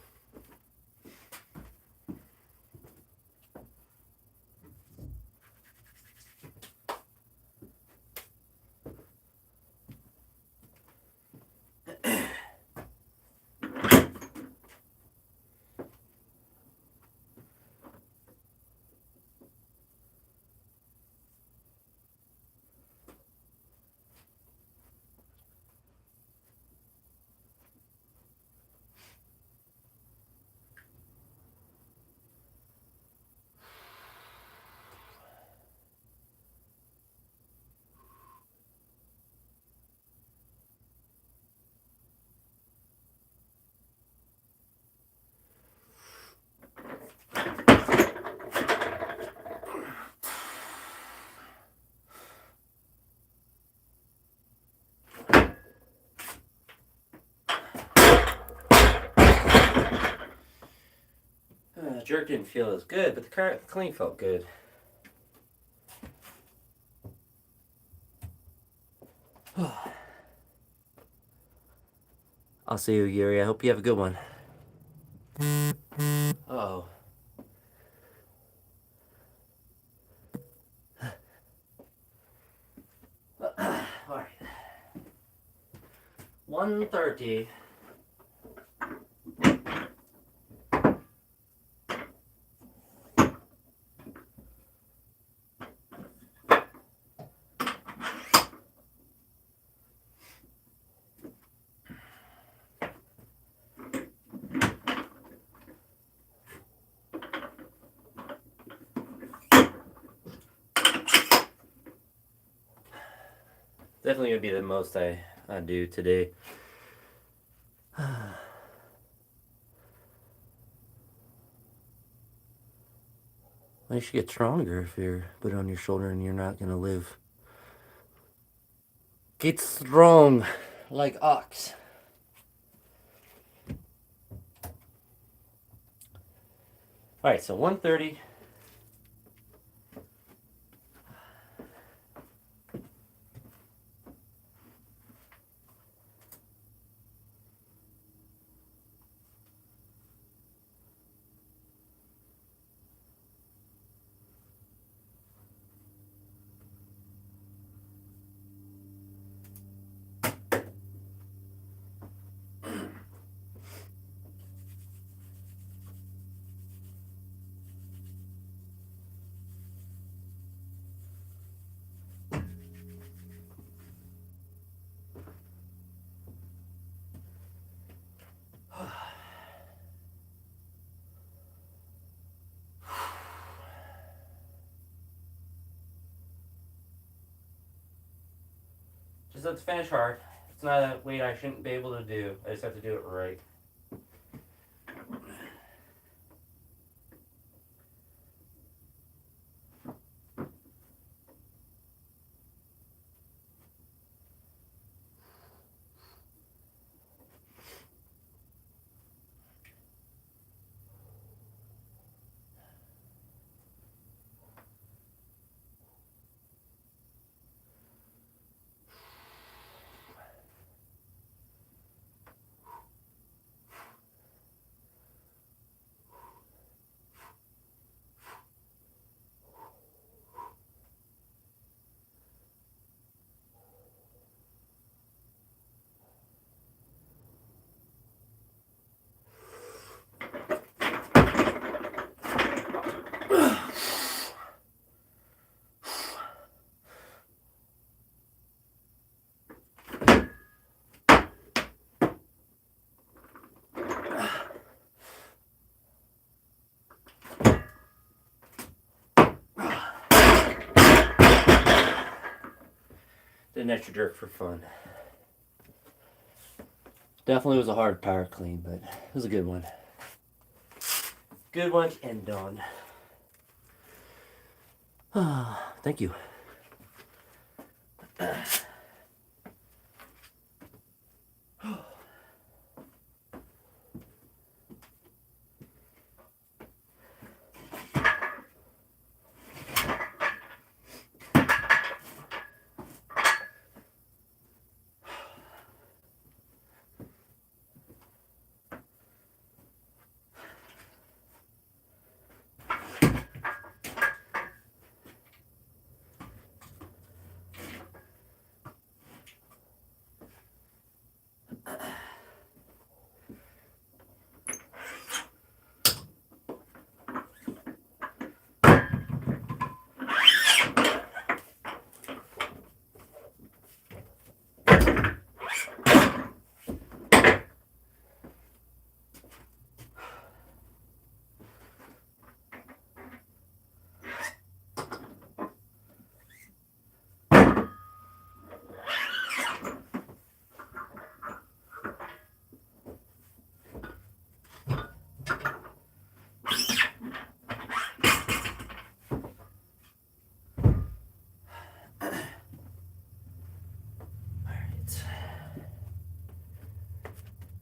[SPEAKER 1] Jerk didn't feel as good, but the clean felt good. I'll see you, Yuri. I hope you have a good one. Oh. Alright. 130. Definitely gonna be the most I do today. Well, you should get stronger if you're put on your shoulder and you're not gonna live. Get strong, like ox. All right, so 130. Just have to finish hard. It's not a weight I shouldn't be able to do. I just have to do it right. an extra jerk for fun. Definitely was a hard power clean, but it was a good one. Good one and done. Thank you.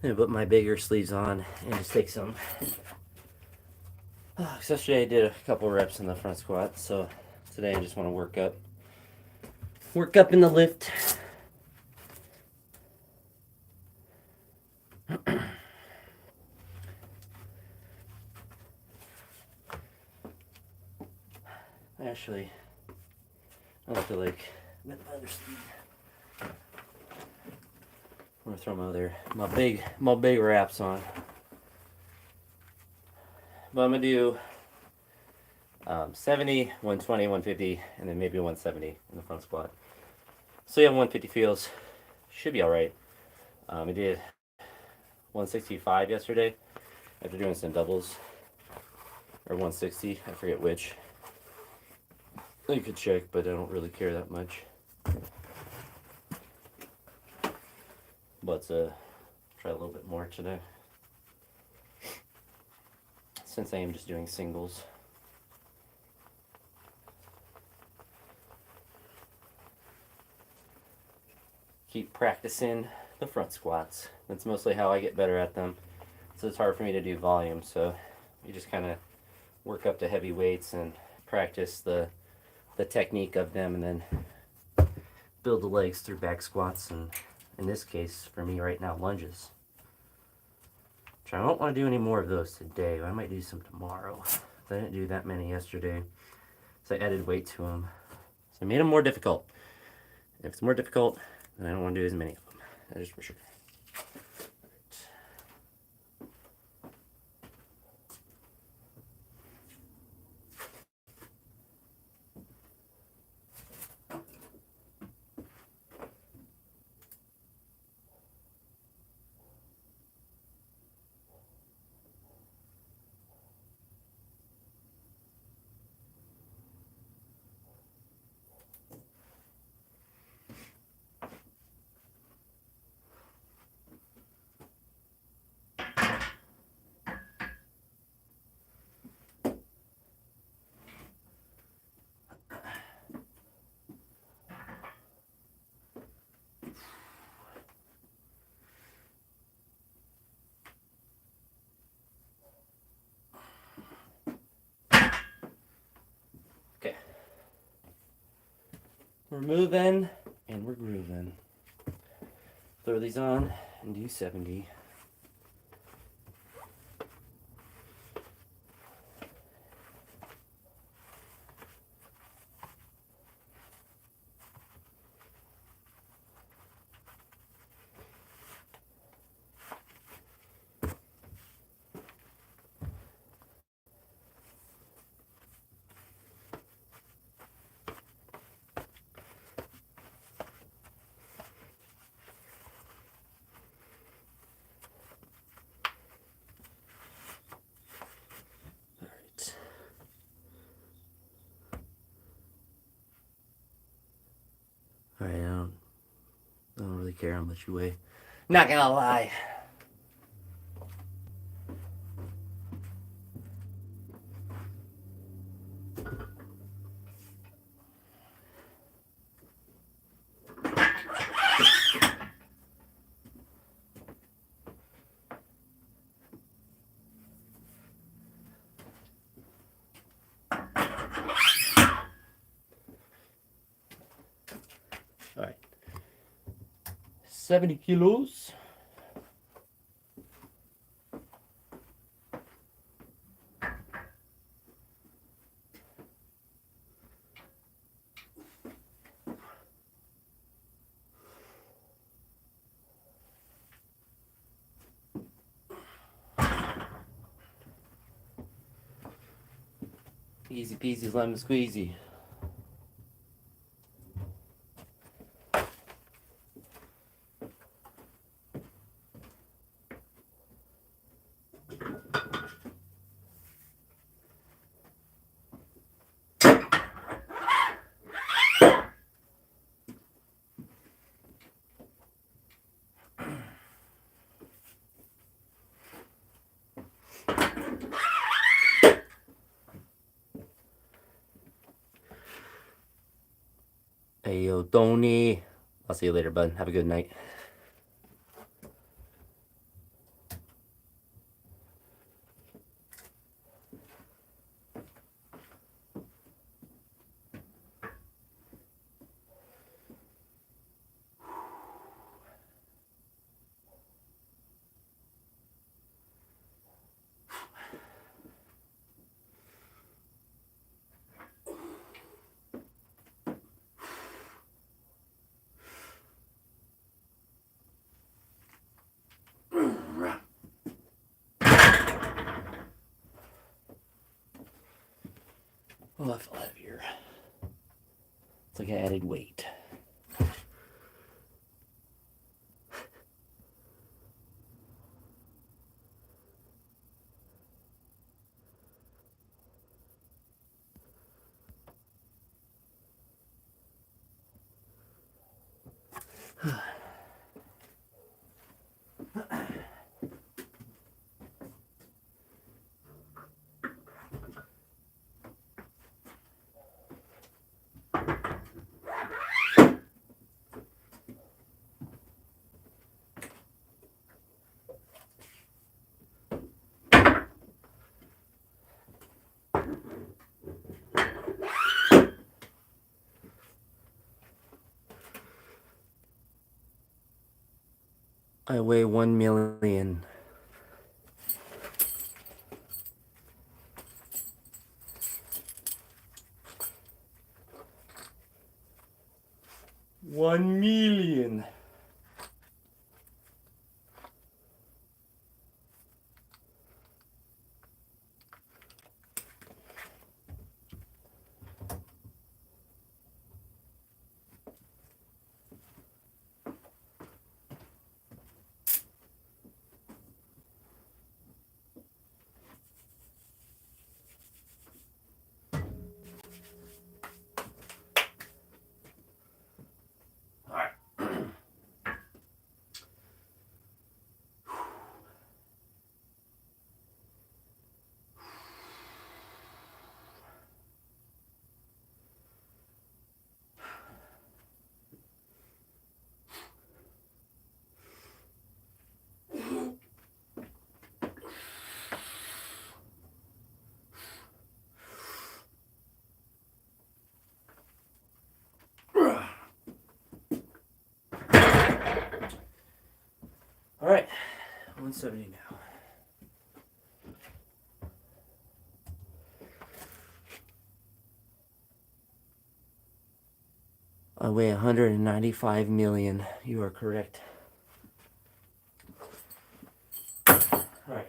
[SPEAKER 1] I'm gonna put my bigger sleeves on and just take some. Yesterday I did a couple reps in the front squat, so today I just want to work up in the lift. Actually, I don't feel like my other sleeve. I'm gonna throw my big wraps on. But I'm gonna do 70, 120, 150, and then maybe 170 in the front squat. So yeah, 150 feels should be all right. I did 165 yesterday after doing some doubles, or 160. I forget which. You could check, but I don't really care that much. But try a little bit more today, since I am just doing singles. Keep practicing the front squats. That's mostly how I get better at them. So it's hard for me to do volume, so you just kind of work up to heavy weights and practice the technique of them, and then build the legs through back squats, and in this case for me right now, lunges. Which I don't want to do any more of those today, but I might do some tomorrow. I didn't do that many yesterday, so I added weight to them, so I made them more difficult. If it's more difficult, then I don't want to do as many of them. That is for sure. Okay. We're moving and we're grooving. Throw these on and do 70. Alright, I don't really care how much you weigh. Not gonna lie. All right. 70 kilos. Easy peasy lemon squeezy. Hey, yo, Tony. I'll see you later, bud. Have a good night. Oh, I feel heavier. It's like I added weight. I weigh 1 million. $1 million. All right, 170 now. I weigh 195 million. You are correct. All right.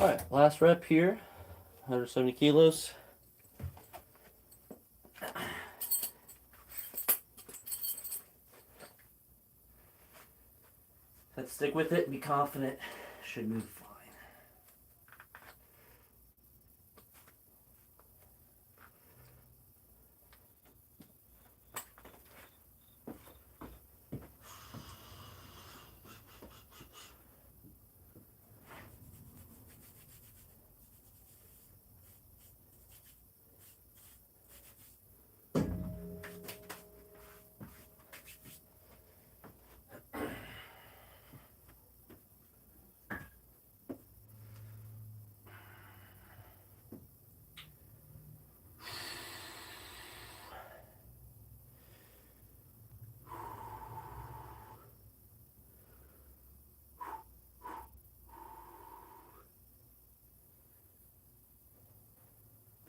[SPEAKER 1] Alright, last rep here. 170 kilos. Let's stick with it and be confident. Should move fine.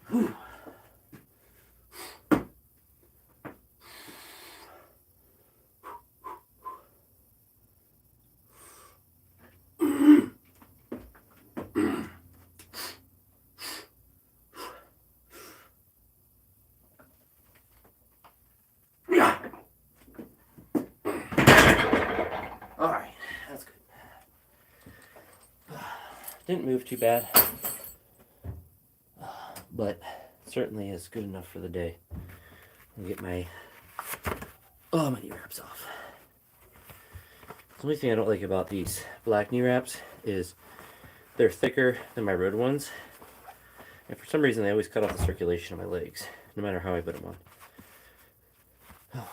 [SPEAKER 1] Whew. Alright, that's good. Didn't move too bad, but certainly is good enough for the day. I'll get my knee wraps off. The only thing I don't like about these black knee wraps is they're thicker than my red ones, and for some reason they always cut off the circulation of my legs, no matter how I put them on. Oh.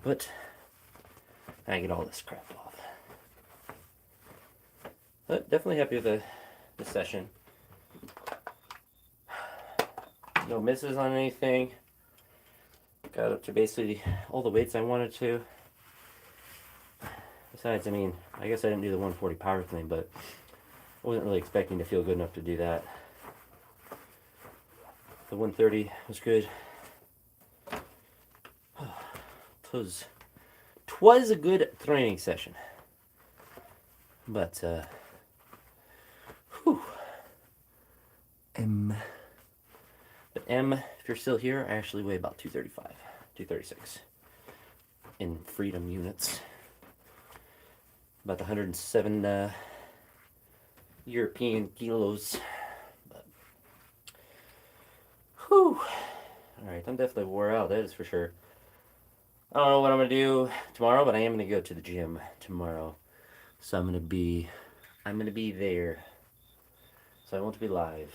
[SPEAKER 1] But I get all this crap off. But definitely happy with the session. No misses on anything. Got up to basically all the weights I wanted to. Besides, I mean, I guess I didn't do the 140 power clean, but I wasn't really expecting to feel good enough to do that. The 130 was good. Twas a good training session. But, whew. But if you're still here, I actually weigh about 235, 236 in freedom units. About 107 European kilos. But, whew. Alright, I'm definitely wore out, that is for sure. I don't know what I'm going to do tomorrow, but I am going to go to the gym tomorrow. So I'm going to be there. So I won't be live.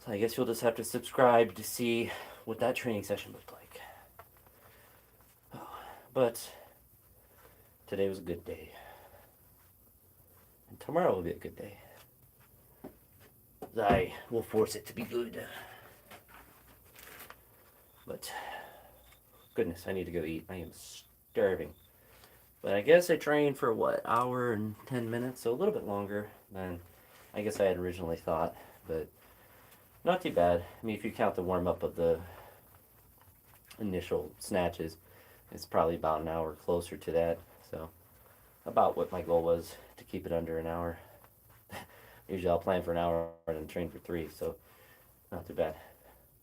[SPEAKER 1] So I guess you'll just have to subscribe to see what that training session looked like. Oh, but today was a good day. And tomorrow will be a good day. I will force it to be good. But goodness, I need to go eat. I am starving. But I guess I trained for what, hour and 10 minutes, so a little bit longer than I guess I had originally thought, but not too bad. I mean, if you count the warm-up of the initial snatches, it's probably about an hour closer to that, so about what my goal was, to keep it under an hour. Usually I'll plan for an hour and then train for 3, so not too bad.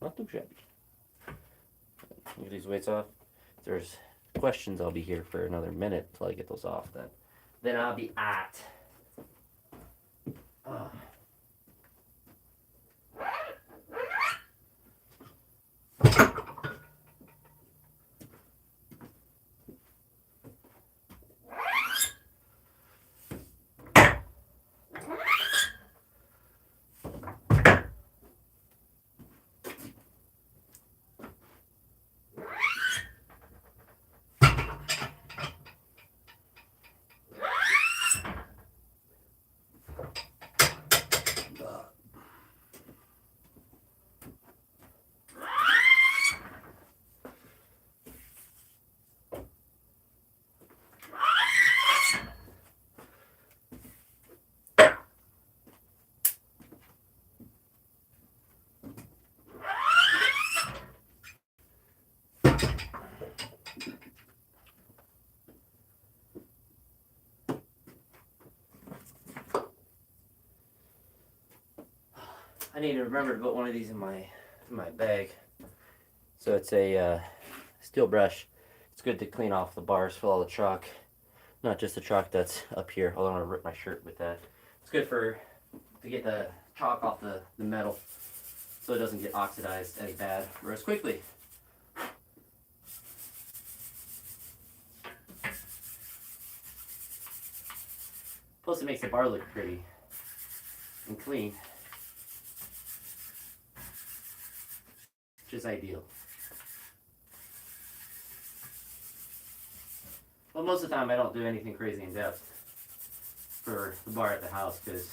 [SPEAKER 1] Not too shabby. Get these weights off. If there's questions, I'll be here for another minute till I get those off. Then I'll be at. I need to remember to put one of these in my bag. So it's a steel brush. It's good to clean off the bars for all the chalk, not just the chalk that's up here. Although I don't want to rip my shirt with that. It's good to get the chalk off the metal, so it doesn't get oxidized as bad or as quickly. Plus, it makes the bar look pretty and clean, which is ideal. Well, most of the time I don't do anything crazy in depth for the bar at the house because,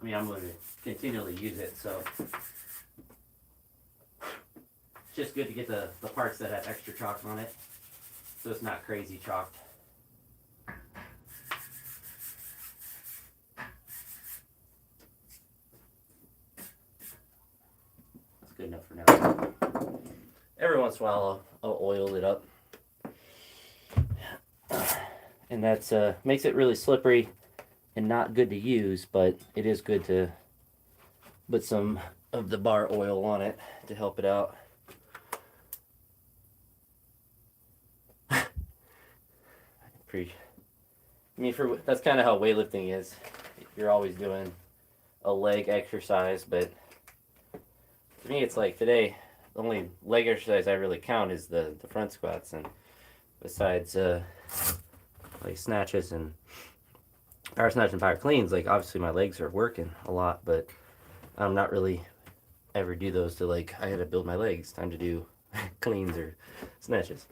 [SPEAKER 1] I mean, I'm going to continually use it, so it's just good to get the parts that have extra chalk on it, so it's not crazy chalked. That's good enough for now. Every once in a while I'll oil it up. And that's makes it really slippery and not good to use, but it is good to put some of the bar oil on it to help it out. I mean, that's kind of how weightlifting is. You're always doing a leg exercise, but to me, it's like today, the only leg exercise I really count is the front squats, and besides like snatches and power snatch and power cleans, like obviously my legs are working a lot, but I'm not really ever do those to like I had to build my legs. Time to do cleans or snatches.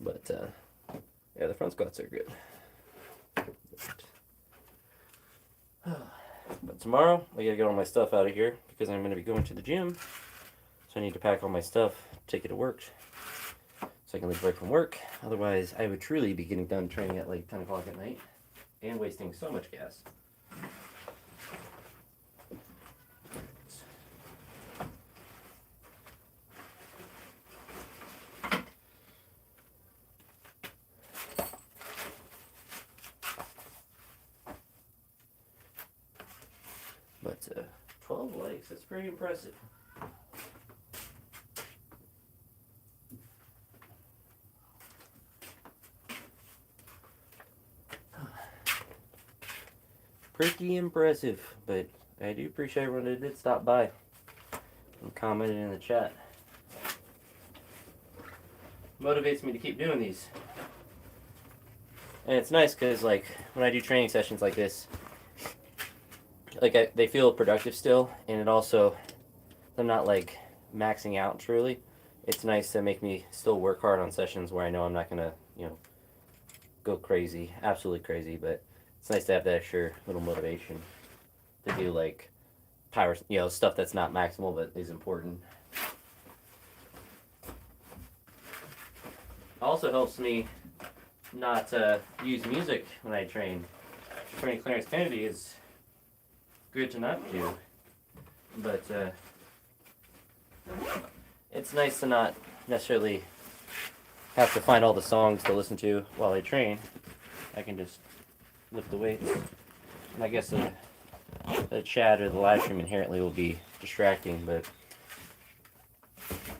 [SPEAKER 1] But yeah, the front squats are good. But tomorrow I gotta get all my stuff out of here because I'm gonna be going to the gym. So I need to pack all my stuff, take it to work, so I can leave right from work. Otherwise, I would truly be getting done training at like 10 o'clock at night and wasting so much gas. But 12 legs, that's pretty impressive. Pretty impressive, but I do appreciate everyone that did stop by and commented in the chat. Motivates me to keep doing these. And it's nice because like when I do training sessions like this, like they feel productive still, and it also, I'm not like maxing out truly. It's nice to make me still work hard on sessions where I know I'm not gonna, go crazy, absolutely crazy, but it's nice to have that extra little motivation to do like power, stuff that's not maximal but is important. Also helps me not use music when I train. Training Clarence Kennedy is good to not do, but it's nice to not necessarily have to find all the songs to listen to while I train. I can just lift the weights. And I guess the chat or the live stream inherently will be distracting, but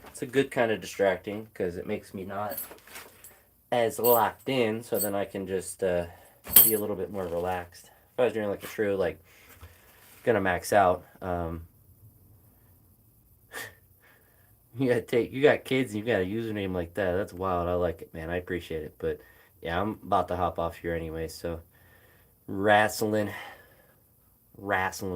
[SPEAKER 1] it's a good kind of distracting because it makes me not as locked in, so then I can just be a little bit more relaxed. If I was doing like a true, like, gonna max out, you got kids and you got a username like that. That's wild. I like it, man. I appreciate it. But yeah, I'm about to hop off here anyway, so wrestling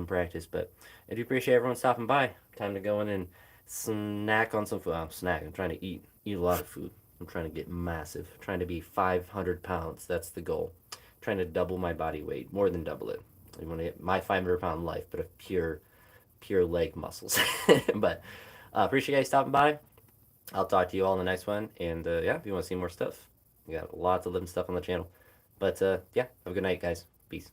[SPEAKER 1] practice. But I do appreciate everyone stopping by. Time to go in and snack on some food. I'm snacking. I'm trying to eat a lot of food. I'm trying to get massive. I'm trying to be 500 pounds. That's the goal. I'm trying to double my body weight, more than double it. I want to get my 500-pound life, but of pure leg muscles. But appreciate you guys stopping by. I'll talk to you all in the next one. And yeah, if you want to see more stuff, we got lots of living stuff on the channel. But yeah, have a good night, guys. Peace.